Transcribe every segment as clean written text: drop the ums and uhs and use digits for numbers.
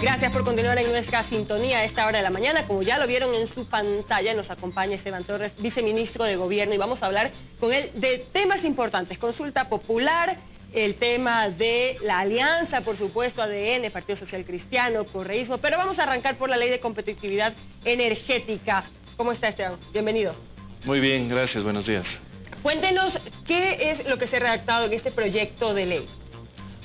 Gracias por continuar en nuestra sintonía a esta hora de la mañana. Como ya lo vieron en su pantalla, nos acompaña Esteban Torres, viceministro de Gobierno, y vamos a hablar con él de temas importantes. Consulta popular, el tema de la alianza, por supuesto, ADN, Partido Social Cristiano, correísmo, pero vamos a arrancar por la Ley de Competitividad Energética. ¿Cómo está, Esteban? Bienvenido. Muy bien, gracias, buenos días. Cuéntenos qué es lo que se ha redactado en este proyecto de ley.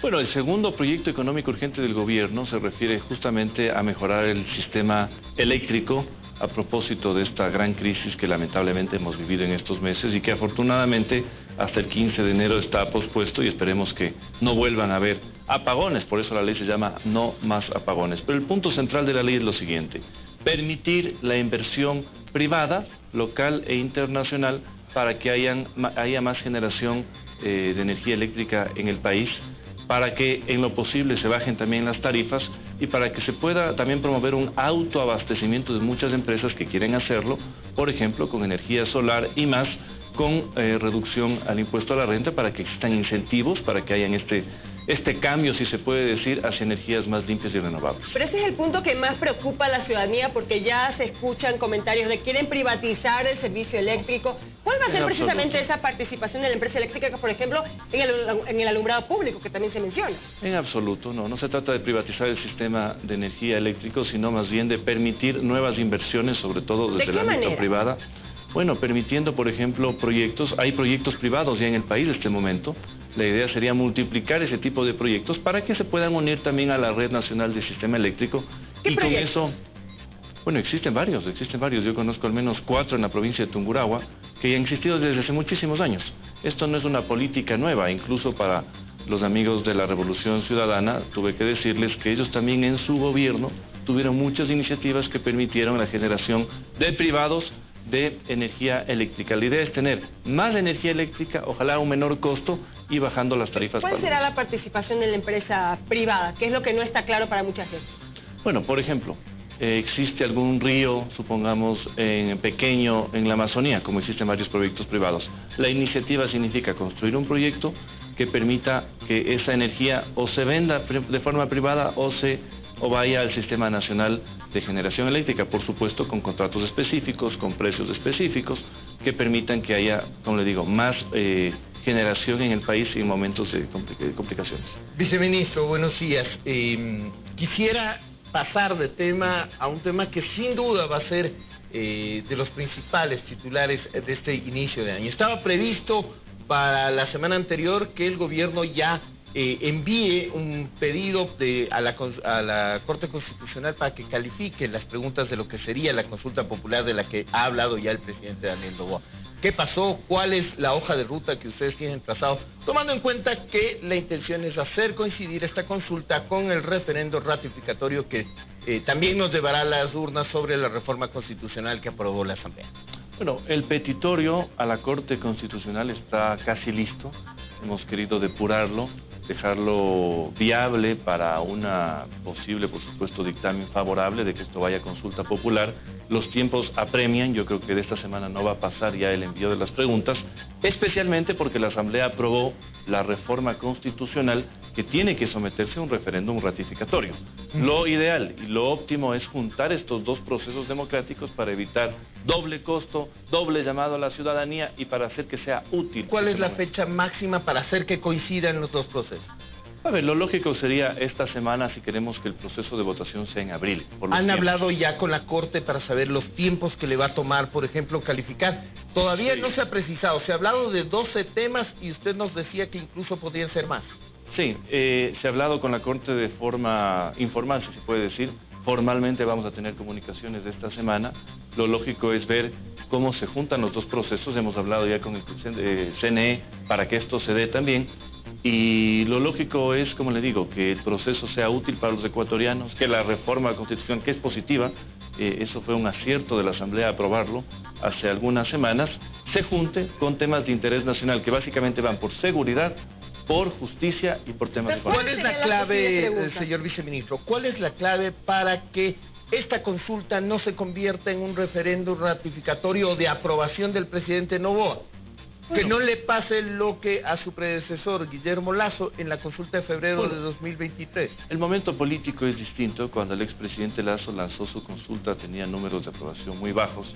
Bueno, el segundo proyecto económico urgente del gobierno se refiere justamente a mejorar el sistema eléctrico a propósito de esta gran crisis que lamentablemente hemos vivido en estos meses y que afortunadamente hasta el 15 de enero está pospuesto y esperemos que no vuelvan a haber apagones, por eso la ley se llama No Más Apagones. Pero el punto central de la ley es lo siguiente: permitir la inversión privada, local e internacional para que haya más generación de energía eléctrica en el país, para que en lo posible se bajen también las tarifas y para que se pueda también promover un autoabastecimiento de muchas empresas que quieren hacerlo, por ejemplo, con energía solar y más con reducción al impuesto a la renta, para que existan incentivos, para que hayan este cambio, si se puede decir, hacia energías más limpias y renovables. Pero ese es el punto que más preocupa a la ciudadanía, porque ya se escuchan comentarios de que quieren privatizar el servicio eléctrico. ¿Cuál va a ser precisamente esa participación de la empresa eléctrica, por ejemplo, en el alumbrado público, que también se menciona? En absoluto, no se trata de privatizar el sistema de energía eléctrico, sino más bien de permitir nuevas inversiones, sobre todo desde el ámbito privado. Bueno, permitiendo, por ejemplo, hay proyectos privados ya en el país en este momento. La idea sería multiplicar ese tipo de proyectos para que se puedan unir también a la Red Nacional del Sistema Eléctrico. Y con eso, bueno, existen varios. Yo conozco al menos 4 en la provincia de Tungurahua que han existido desde hace muchísimos años. Esto no es una política nueva, incluso para los amigos de la Revolución Ciudadana, tuve que decirles que ellos también en su gobierno tuvieron muchas iniciativas que permitieron la generación de privados de energía eléctrica. La idea es tener más energía eléctrica, ojalá a un menor costo y bajando las tarifas. ¿Cuál será la participación de la empresa privada? ¿Qué es lo que no está claro para mucha gente? Bueno, por ejemplo, existe algún río, supongamos, pequeño en la Amazonía, como existen varios proyectos privados. La iniciativa significa construir un proyecto que permita que esa energía o se venda de forma privada o vaya al Sistema Nacional de Generación Eléctrica, por supuesto con contratos específicos, con precios específicos, que permitan que haya, como le digo, más generación en el país en momentos de complicaciones. Viceministro, buenos días. Quisiera pasar de tema a un tema que sin duda va a ser de los principales titulares de este inicio de año. Estaba previsto para la semana anterior que el gobierno ya envíe un pedido a la Corte Constitucional para que califique las preguntas de lo que sería la consulta popular de la que ha hablado ya el presidente Daniel Noboa. ¿Qué pasó? ¿Cuál es la hoja de ruta que ustedes tienen trazado? Tomando en cuenta que la intención es hacer coincidir esta consulta con el referendo ratificatorio que también nos llevará a las urnas sobre la reforma constitucional que aprobó la Asamblea. Bueno, el petitorio a la Corte Constitucional está casi listo. Hemos querido depurarlo, dejarlo viable para una posible, por supuesto, dictamen favorable de que esto vaya a consulta popular. Los tiempos apremian, yo creo que de esta semana no va a pasar ya el envío de las preguntas, especialmente porque la Asamblea aprobó la reforma constitucional que tiene que someterse a un referéndum ratificatorio. Lo ideal y lo óptimo es juntar estos dos procesos democráticos para evitar doble costo, doble llamado a la ciudadanía y para hacer que sea útil. ¿Cuál es la fecha máxima para hacer que coincidan los dos procesos? A ver, lo lógico sería esta semana si queremos que el proceso de votación sea en abril. ¿Han hablado ya con la Corte para saber los tiempos que le va a tomar, por ejemplo, calificar? Todavía no se ha precisado, se ha hablado de 12 temas y usted nos decía que incluso podrían ser más. Sí, se ha hablado con la Corte de forma informal, si se puede decir. Formalmente vamos a tener comunicaciones de esta semana. Lo lógico es ver cómo se juntan los dos procesos. Hemos hablado ya con el CNE para que esto se dé también. Y lo lógico es, como le digo, que el proceso sea útil para los ecuatorianos, que la reforma constitucional, que es positiva, eso fue un acierto de la Asamblea aprobarlo hace algunas semanas, se junte con temas de interés nacional que básicamente van por seguridad, por justicia y por temas de paz. ¿Cuál es la clave, señor viceministro? ¿Cuál es la clave para que esta consulta no se convierta en un referéndum ratificatorio o de aprobación del presidente Noboa? Que no le pase lo que a su predecesor, Guillermo Lasso, en la consulta de febrero de 2023. El momento político es distinto. Cuando el expresidente Lasso lanzó su consulta tenía números de aprobación muy bajos,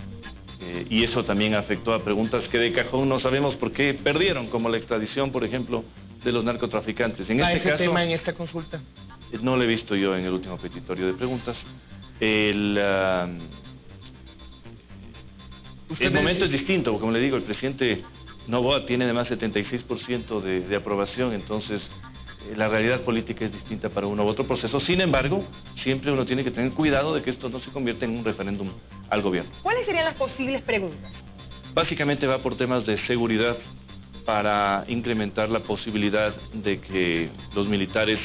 y eso también afectó a preguntas que de cajón no sabemos por qué perdieron, como la extradición, por ejemplo, de los narcotraficantes. En este ese caso, tema en esta consulta? No lo he visto yo en el último petitorio de preguntas. El momento es distinto, como le digo, el presidente Noboa tiene además 76% de aprobación, entonces la realidad política es distinta para uno u otro proceso. Sin embargo, siempre uno tiene que tener cuidado de que esto no se convierta en un referéndum al gobierno. ¿Cuáles serían las posibles preguntas? Básicamente va por temas de seguridad, para incrementar la posibilidad de que los militares,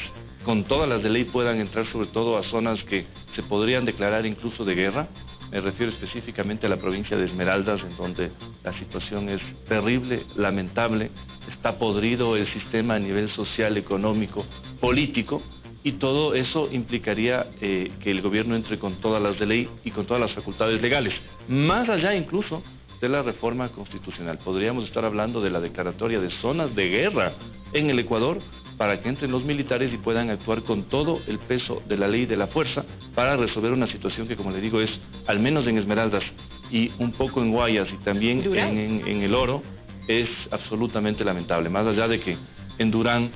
con todas las de ley, puedan entrar sobre todo a zonas que se podrían declarar incluso de guerra. Me refiero específicamente a la provincia de Esmeraldas, en donde la situación es terrible, lamentable, está podrido el sistema a nivel social, económico, político, y todo eso implicaría que el gobierno entre con todas las de ley y con todas las facultades legales, más allá incluso de la reforma constitucional. Podríamos estar hablando de la declaratoria de zonas de guerra en el Ecuador, para que entren los militares y puedan actuar con todo el peso de la ley y de la fuerza para resolver una situación que, como le digo, es, al menos en Esmeraldas y un poco en Guayas y también en El Oro, es absolutamente lamentable. Más allá de que en Durán,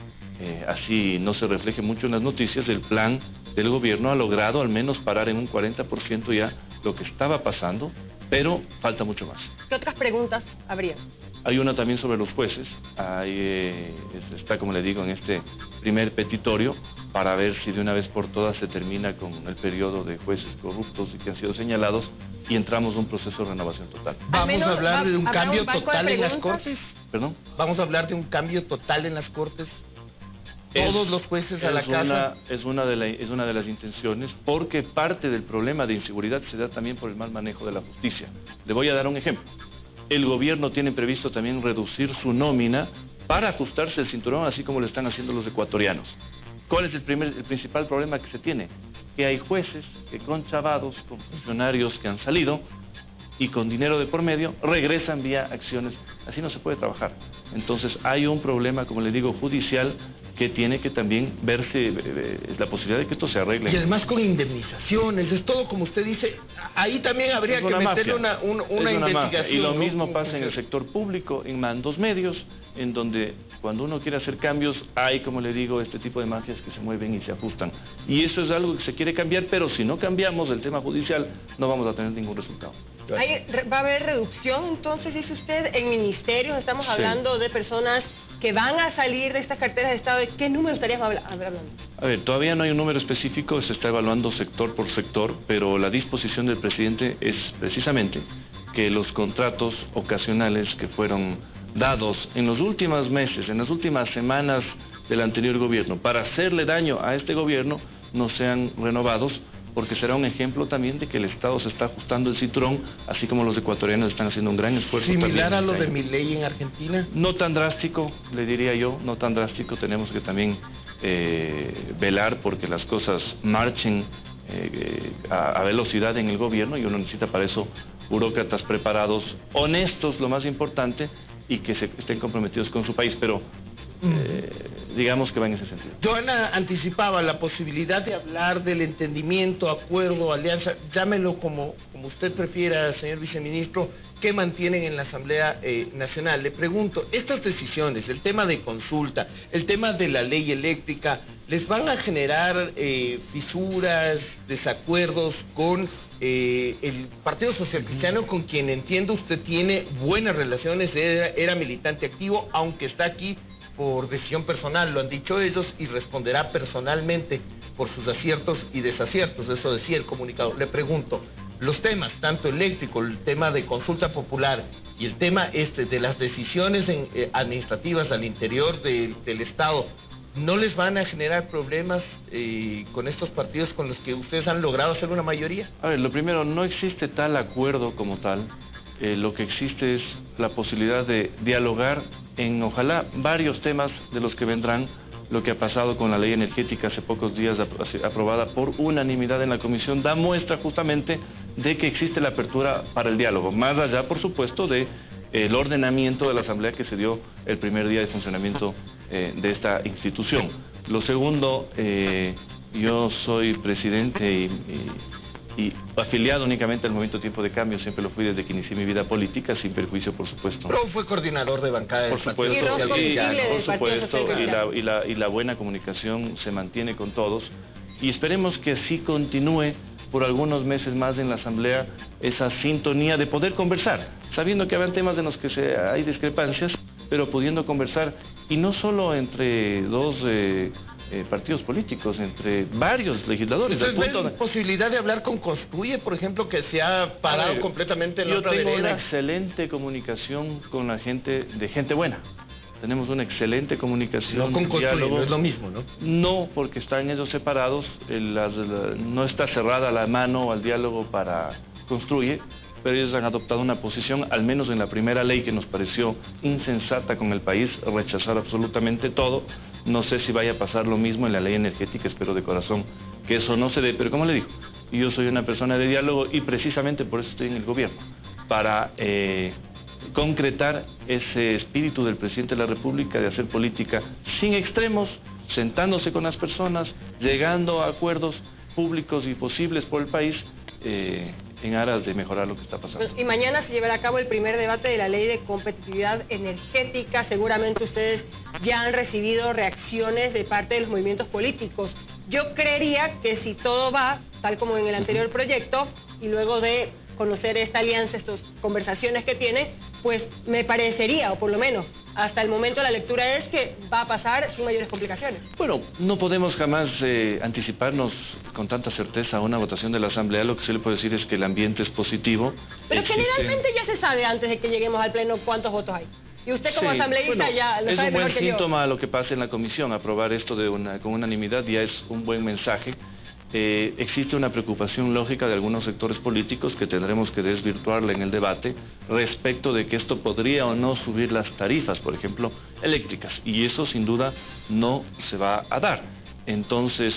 así no se refleje mucho en las noticias, el plan del gobierno ha logrado al menos parar en un 40% ya lo que estaba pasando, pero falta mucho más. ¿Qué otras preguntas habría? Hay una también sobre los jueces. Está, como le digo, en este primer petitorio, para ver si de una vez por todas se termina con el periodo de jueces corruptos y que han sido señalados y entramos a un proceso de renovación total. ¿Vamos a hablar de un cambio total en las Cortes? ¿Perdón? ¿Vamos a hablar de un cambio total en las Cortes? ¿Todos los jueces a la casa? Es una de las intenciones, porque parte del problema de inseguridad se da también por el mal manejo de la justicia. Le voy a dar un ejemplo. El gobierno tiene previsto también reducir su nómina para ajustarse el cinturón, así como lo están haciendo los ecuatorianos. ¿Cuál es el principal problema que se tiene? Que hay jueces que con chavados, con funcionarios que han salido y con dinero de por medio, regresan vía acciones. Así no se puede trabajar. Entonces hay un problema, como le digo, judicial, que tiene que también verse la posibilidad de que esto se arregle. Y además con indemnizaciones, es todo como usted dice. Ahí también habría que meterle una investigación. Y lo mismo pasa en el sector público, en mandos medios, en donde cuando uno quiere hacer cambios, hay, como le digo, este tipo de mafias que se mueven y se ajustan. Y eso es algo que se quiere cambiar, pero si no cambiamos el tema judicial, no vamos a tener ningún resultado. ¿Va a haber reducción, entonces, dice usted, en ministerios? Estamos hablando de personas que van a salir de estas carteras de Estado. ¿De qué número estaríamos hablando? A ver, todavía no hay un número específico, se está evaluando sector por sector, pero la disposición del presidente es precisamente que los contratos ocasionales que fueron dados en los últimos meses, en las últimas semanas del anterior gobierno, para hacerle daño a este gobierno, no sean renovados, porque será un ejemplo también de que el Estado se está ajustando el cinturón, así como los ecuatorianos están haciendo un gran esfuerzo. ¿Similar a lo de Milei en Argentina? No tan drástico, le diría yo, no tan drástico. Tenemos que también velar porque las cosas marchen a velocidad en el gobierno, y uno necesita para eso burócratas preparados, honestos, lo más importante, y que estén comprometidos con su país, pero digamos que va en ese sentido. Joana anticipaba la posibilidad de hablar del entendimiento, acuerdo, alianza, llámelo como usted prefiera, señor viceministro, que mantienen en la Asamblea Nacional. Le pregunto, estas decisiones, el tema de consulta, el tema de la ley eléctrica, ¿les van a generar fisuras, desacuerdos con el Partido Social Cristiano, con quien entiendo usted tiene buenas relaciones, era militante activo, aunque está aquí por decisión personal, lo han dicho ellos, y responderá personalmente por sus aciertos y desaciertos? Eso decía el comunicado. Le pregunto, los temas, tanto eléctrico, el tema de consulta popular y el tema de las decisiones administrativas al interior del Estado, ¿no les van a generar problemas con estos partidos con los que ustedes han logrado hacer una mayoría? A ver, lo primero, no existe tal acuerdo como tal. Lo que existe es la posibilidad de dialogar en, ojalá, varios temas de los que vendrán. Lo que ha pasado con la ley energética hace pocos días, aprobada por unanimidad en la comisión, da muestra justamente de que existe la apertura para el diálogo, más allá, por supuesto, de el ordenamiento de la Asamblea que se dio el primer día de funcionamiento de esta institución. Lo segundo, yo soy presidente y afiliado únicamente al Movimiento Tiempo de Cambio, siempre lo fui desde que inicié mi vida política, sin perjuicio, por supuesto. Pero fue coordinador de bancada del Por supuesto, y la buena comunicación se mantiene con todos, y esperemos que así continúe por algunos meses más en la Asamblea esa sintonía de poder conversar, sabiendo que habrán temas en los que hay discrepancias, pero pudiendo conversar, y no solo entre dos partidos políticos, entre varios legisladores. ¿Ustedes ven posibilidad de hablar con Construye, por ejemplo, que se ha parado completamente en la otra vereda? Yo tengo una excelente comunicación con la gente, de gente buena. Tenemos una excelente comunicación. No con Construye, diálogo. no es lo mismo, ¿no? No, porque están ellos separados, no está cerrada la mano al diálogo para Construye, pero ellos han adoptado una posición, al menos en la primera ley que nos pareció insensata con el país, rechazar absolutamente todo. No sé si vaya a pasar lo mismo en la ley energética, espero de corazón que eso no se dé, pero como le digo, yo soy una persona de diálogo y precisamente por eso estoy en el gobierno, para concretar ese espíritu del presidente de la República de hacer política sin extremos, sentándose con las personas, llegando a acuerdos públicos y posibles por el país, en aras de mejorar lo que está pasando. Y mañana se llevará a cabo el primer debate de la Ley de Competitividad Energética. Seguramente ustedes ya han recibido reacciones de parte de los movimientos políticos. Yo creería que si todo va, tal como en el anterior proyecto, y luego de conocer esta alianza, estas conversaciones que tiene, pues me parecería, o por lo menos hasta el momento la lectura es que va a pasar sin mayores complicaciones. Bueno, no podemos jamás anticiparnos con tanta certeza a una votación de la Asamblea. Lo que se le puede decir es que el ambiente es positivo. Pero generalmente ya se sabe antes de que lleguemos al Pleno cuántos votos hay. Y usted como asambleísta ya lo sabe mejor que yo. Es un buen síntoma lo que pasa en la comisión. Aprobar esto con unanimidad ya es un buen mensaje. Existe una preocupación lógica de algunos sectores políticos que tendremos que desvirtuarla en el debate respecto de que esto podría o no subir las tarifas, por ejemplo, eléctricas, y eso sin duda no se va a dar. Entonces,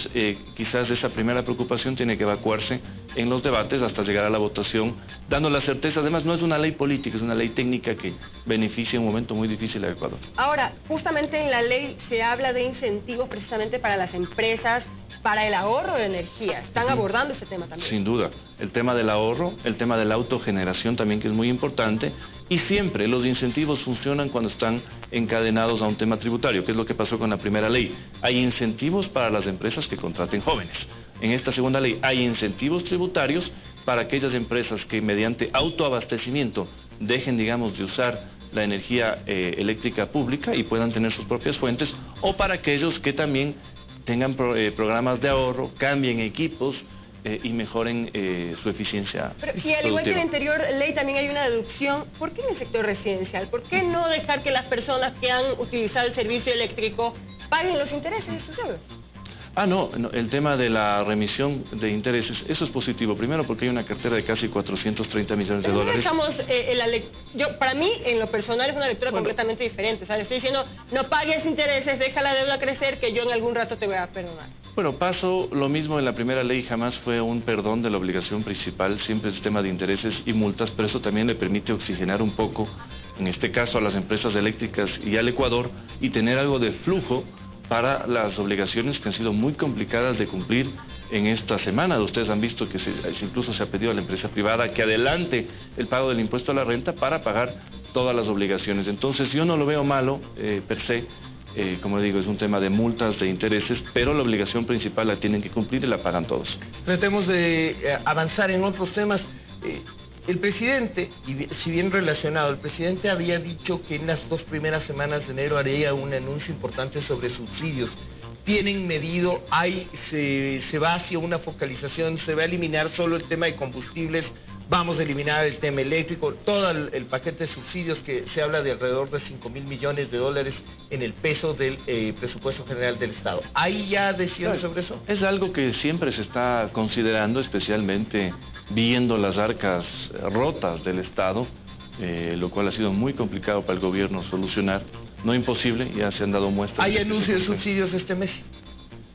quizás esa primera preocupación tiene que evacuarse en los debates hasta llegar a la votación, dando la certeza. Además, no es una ley política, es una ley técnica que beneficia en un momento muy difícil a Ecuador. Ahora, justamente en la ley se habla de incentivos precisamente para las empresas, para el ahorro de energía. ¿Están abordando ese tema también? Sin duda. El tema del ahorro, el tema de la autogeneración también, que es muy importante, y siempre los incentivos funcionan cuando están encadenados a un tema tributario, que es lo que pasó con la primera ley. Hay incentivos para las empresas que contraten jóvenes. En esta segunda ley hay incentivos tributarios para aquellas empresas que mediante autoabastecimiento dejen, digamos, de usar la energía eléctrica pública y puedan tener sus propias fuentes, o para aquellos que también tengan programas de ahorro, cambien equipos y mejoren su eficiencia. Pero, y al igual que en la anterior ley también hay una deducción. ¿Por qué en el sector residencial? ¿Por qué no dejar que las personas que han utilizado el servicio eléctrico paguen los intereses de sus deudas? No, el tema de la remisión de intereses, eso es positivo. Primero porque hay una cartera de casi 430 millones de dólares. Para mí, en lo personal, es una lectura completamente diferente. O sea, le estoy diciendo, no pagues intereses, deja la deuda crecer, que yo en algún rato te voy a perdonar. Bueno, pasó lo mismo en la primera ley, jamás fue un perdón de la obligación principal, siempre es tema de intereses y multas, pero eso también le permite oxigenar un poco, en este caso a las empresas eléctricas y al Ecuador, y tener algo de flujo para las obligaciones que han sido muy complicadas de cumplir en esta semana. Ustedes han visto que incluso se ha pedido a la empresa privada que adelante el pago del impuesto a la renta para pagar todas las obligaciones. Entonces yo no lo veo malo per se, como le digo, es un tema de multas, de intereses, pero la obligación principal la tienen que cumplir y la pagan todos. Tratemos de avanzar en otros temas. El presidente, y si bien relacionado, el presidente había dicho que en las 2 primeras semanas de enero haría un anuncio importante sobre subsidios. Tienen medido, se va hacia una focalización, se va a eliminar solo el tema de combustibles, vamos a eliminar el tema eléctrico, todo el paquete de subsidios que se habla de alrededor de 5.000 millones de dólares en el peso del presupuesto general del Estado. ¿Hay ya decisiones sobre eso? Es algo que siempre se está considerando, especialmente viendo las arcas rotas del Estado, lo cual ha sido muy complicado para el gobierno solucionar. No imposible, ya se han dado muestras. ¿Hay anuncio de subsidios este mes?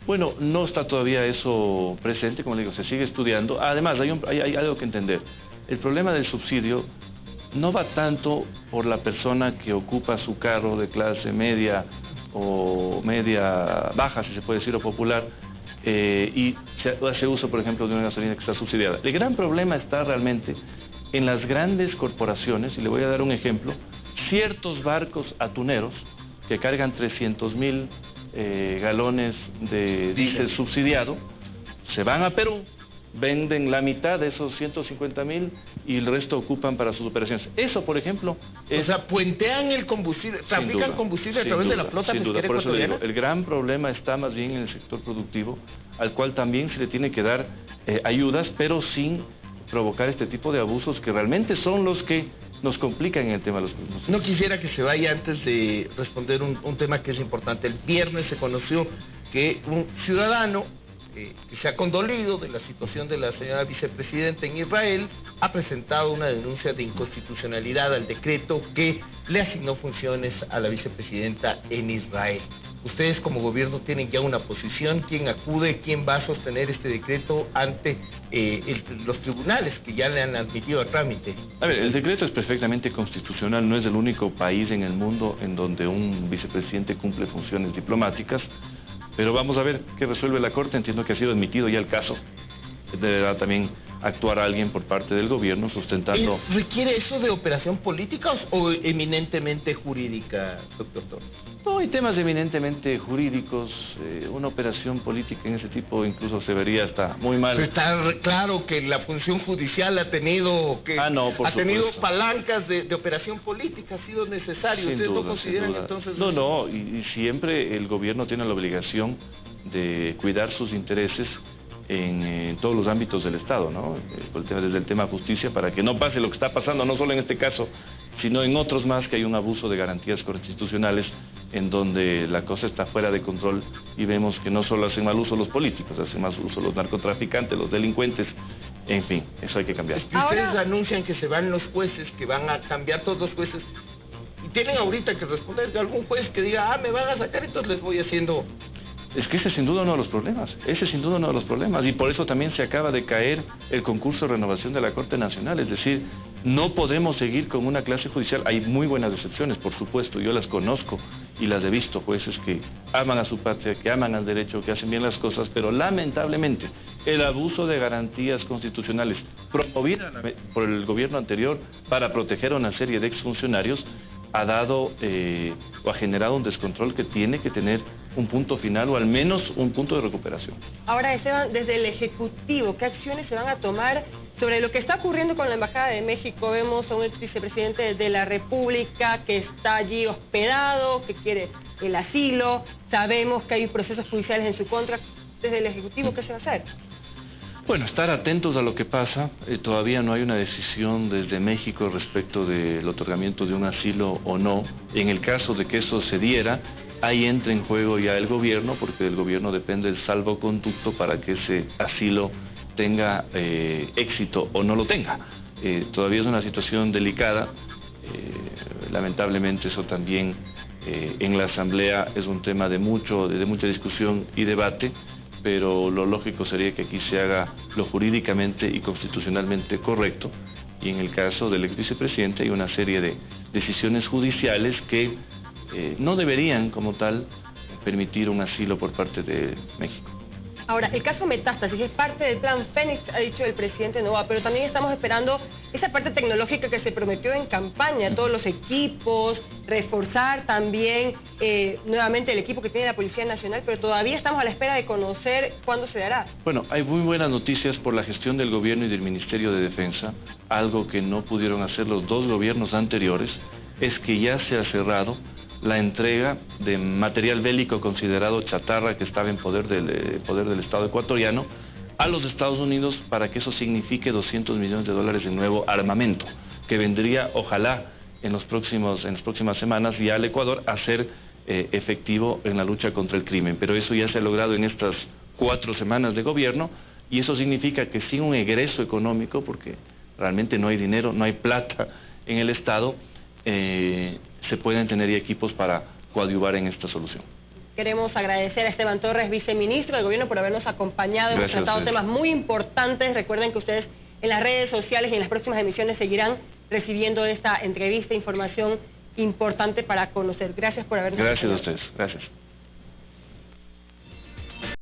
Bueno, no está todavía eso presente, como le digo, se sigue estudiando. Además, hay algo que entender. El problema del subsidio no va tanto por la persona que ocupa su carro de clase media o media baja, si se puede decir, o popular, y se hace uso, por ejemplo, de una gasolina que está subsidiada. El gran problema está realmente en las grandes corporaciones, y le voy a dar un ejemplo: ciertos barcos atuneros que cargan 300,000 galones de diésel subsidiado, se van a Perú, venden la mitad de esos 150,000 y el resto ocupan para sus operaciones. Eso, por ejemplo, es... O sea, puentean el combustible, fabrican combustible a través de la flota pesquera ecuatoriana. Por eso le digo, el gran problema está más bien en el sector productivo, al cual también se le tiene que dar ayudas, pero sin provocar este tipo de abusos que realmente son los que nos complican en el tema de los productos. No quisiera que se vaya antes de responder un tema que es importante. El viernes se conoció que un ciudadano que se ha condolido de la situación de la señora vicepresidenta en Israel ha presentado una denuncia de inconstitucionalidad al decreto que le asignó funciones a la vicepresidenta en Israel. Ustedes como gobierno tienen ya una posición. ¿Quién acude? ¿Quién va a sostener este decreto ante los tribunales que ya le han admitido a trámite? A ver, el decreto es perfectamente constitucional. No es el único país en el mundo en donde un vicepresidente cumple funciones diplomáticas. Pero vamos a ver qué resuelve la Corte. Entiendo que ha sido admitido ya el caso. Deberá también actuar alguien por parte del gobierno sustentando... ¿Requiere eso de operación política o eminentemente jurídica, doctor Torres? No, hay temas eminentemente jurídicos. Una operación política en ese tipo incluso se vería hasta muy mal. Pero está claro que la función judicial ha tenido palancas de operación política, ha sido necesario. ¿Ustedes no consideran entonces? No, y siempre el gobierno tiene la obligación de cuidar sus intereses en todos los ámbitos del Estado, ¿no? Desde el tema justicia, para que no pase lo que está pasando, no solo en este caso, sino en otros más, que hay un abuso de garantías constitucionales en donde la cosa está fuera de control y vemos que no solo hacen mal uso los políticos, hacen mal uso los narcotraficantes, los delincuentes, en fin, eso hay que cambiar. Es que ustedes anuncian que se van los jueces, que van a cambiar todos los jueces, y tienen ahorita que responder de algún juez que diga, me van a sacar, entonces les voy haciendo... Es que ese es sin duda uno de los problemas, y por eso también se acaba de caer el concurso de renovación de la Corte Nacional. Es decir, no podemos seguir con una clase judicial. Hay muy buenas excepciones, por supuesto, yo las conozco y las he visto, jueces que aman a su patria, que aman al derecho, que hacen bien las cosas, pero lamentablemente el abuso de garantías constitucionales promovida por el gobierno anterior para proteger a una serie de exfuncionarios ha dado o ha generado un descontrol que tiene que tener un punto final o al menos un punto de recuperación. Ahora, Esteban, desde el Ejecutivo, ¿qué acciones se van a tomar sobre lo que está ocurriendo con la Embajada de México? Vemos a un ex vicepresidente de la República que está allí hospedado, que quiere el asilo, sabemos que hay procesos judiciales en su contra. Desde el Ejecutivo, ¿qué se va a hacer? Bueno, estar atentos a lo que pasa. Todavía no hay una decisión desde México respecto del otorgamiento de un asilo o no. En el caso de que eso se diera, ahí entra en juego ya el gobierno, porque del gobierno depende el salvoconducto para que ese asilo tenga éxito o no lo tenga. Todavía es una situación delicada. Lamentablemente eso también en la Asamblea es un tema de mucha discusión y debate, pero lo lógico sería que aquí se haga lo jurídicamente y constitucionalmente correcto, y en el caso del ex vicepresidente hay una serie de decisiones judiciales que no deberían como tal permitir un asilo por parte de México. Ahora, el caso Metástasis es parte del plan Fénix, ha dicho el presidente Noboa, pero también estamos esperando esa parte tecnológica que se prometió en campaña, todos los equipos, reforzar también nuevamente el equipo que tiene la Policía Nacional, pero todavía estamos a la espera de conocer cuándo se dará. Bueno, hay muy buenas noticias por la gestión del gobierno y del Ministerio de Defensa. Algo que no pudieron hacer los dos gobiernos anteriores es que ya se ha cerrado la entrega de material bélico considerado chatarra que estaba en poder del Estado ecuatoriano a los Estados Unidos, para que eso signifique $200 millones de nuevo armamento, que vendría, ojalá, en las próximas semanas ya al Ecuador a ser efectivo en la lucha contra el crimen. Pero eso ya se ha logrado en estas 4 semanas de gobierno, y eso significa que sin un egreso económico, porque realmente no hay dinero, no hay plata en el Estado, se pueden tener equipos para coadyuvar en esta solución. Queremos agradecer a Esteban Torres, viceministro del Gobierno, por habernos acompañado. Hemos tratado temas muy importantes. Recuerden que ustedes en las redes sociales y en las próximas emisiones seguirán recibiendo esta entrevista, información importante para conocer. Gracias por habernos Gracias a acompañado. ustedes. Gracias.